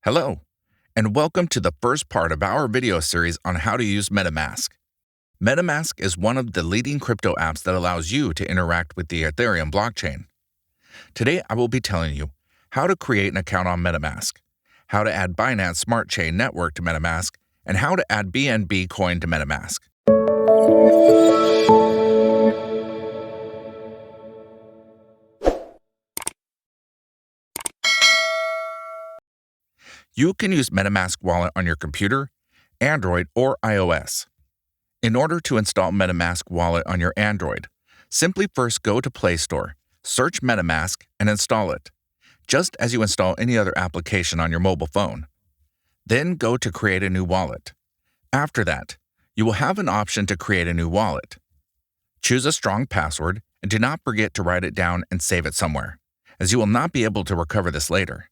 Hello, and welcome to the first part of our video series on how to use Metamask. Metamask is one of the leading crypto apps that allows you to interact with the Ethereum blockchain. Today, I will be telling you how to create an account on Metamask, how to add Binance Smart Chain Network to Metamask, and how to add BNB coin to Metamask. You can use Metamask Wallet on your computer, Android, or iOS. In order to install Metamask Wallet on your Android, simply first go to Play Store, search Metamask, and install it, just as you install any other application on your mobile phone. Then go to Create a new wallet. After that, you will have an option to create a new wallet. Choose a strong password and do not forget to write it down and save it somewhere, as you will not be able to recover this later.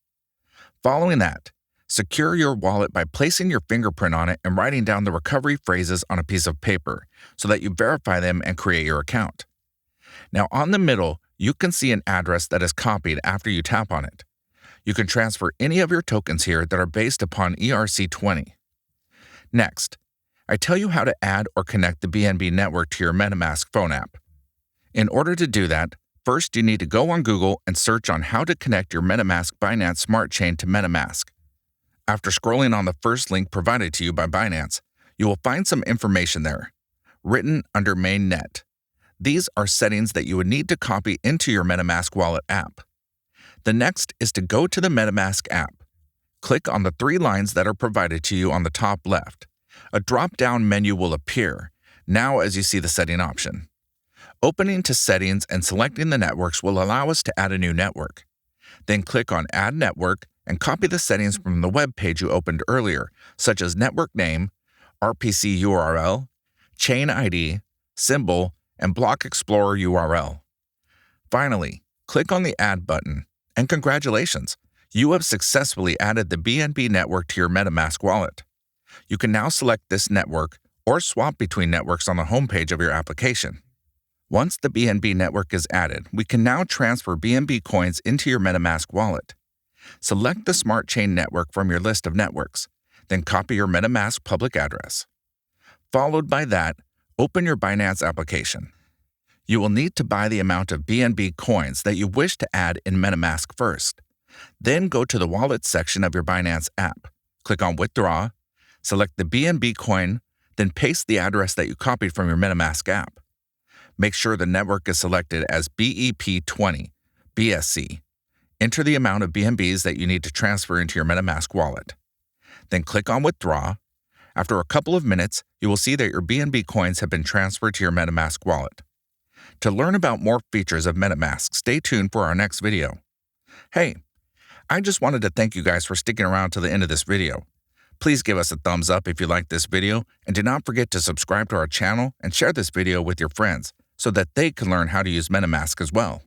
Following that, secure your wallet by placing your fingerprint on it and writing down the recovery phrases on a piece of paper so that you verify them and create your account. Now, on the middle, you can see an address that is copied after you tap on it. You can transfer any of your tokens here that are based upon ERC20. Next, I tell you how to add or connect the BNB network to your Metamask phone app. In order to do that, first you need to go on Google and search on how to connect your Metamask Binance Smart Chain to Metamask. After scrolling on the first link provided to you by Binance, you will find some information there, written under Mainnet. These are settings that you would need to copy into your Metamask Wallet app. The next is to go to the Metamask app. Click on the three lines that are provided to you on the top left. A drop-down menu will appear, now as you see the setting option. Opening to Settings and selecting the networks will allow us to add a new network. Then click on Add Network and copy the settings from the web page you opened earlier, such as network name, RPC URL, chain ID, symbol, and block explorer URL. Finally, click on the Add button, and congratulations! You have successfully added the BNB network to your Metamask wallet. You can now select this network or swap between networks on the homepage of your application. Once the BNB network is added, we can now transfer BNB coins into your Metamask wallet. Select the Smart Chain network from your list of networks, then copy your Metamask public address. Followed by that, open your Binance application. You will need to buy the amount of BNB coins that you wish to add in Metamask first. Then go to the Wallet section of your Binance app, click on Withdraw, select the BNB coin, then paste the address that you copied from your Metamask app. Make sure the network is selected as BEP20, BSC. Enter the amount of BNBs that you need to transfer into your Metamask wallet. Then click on Withdraw. After a couple of minutes, you will see that your BNB coins have been transferred to your Metamask wallet. To learn about more features of Metamask, stay tuned for our next video. Hey, I just wanted to thank you guys for sticking around to the end of this video. Please give us a thumbs up if you liked this video, and do not forget to subscribe to our channel and share this video with your friends so that they can learn how to use Metamask as well.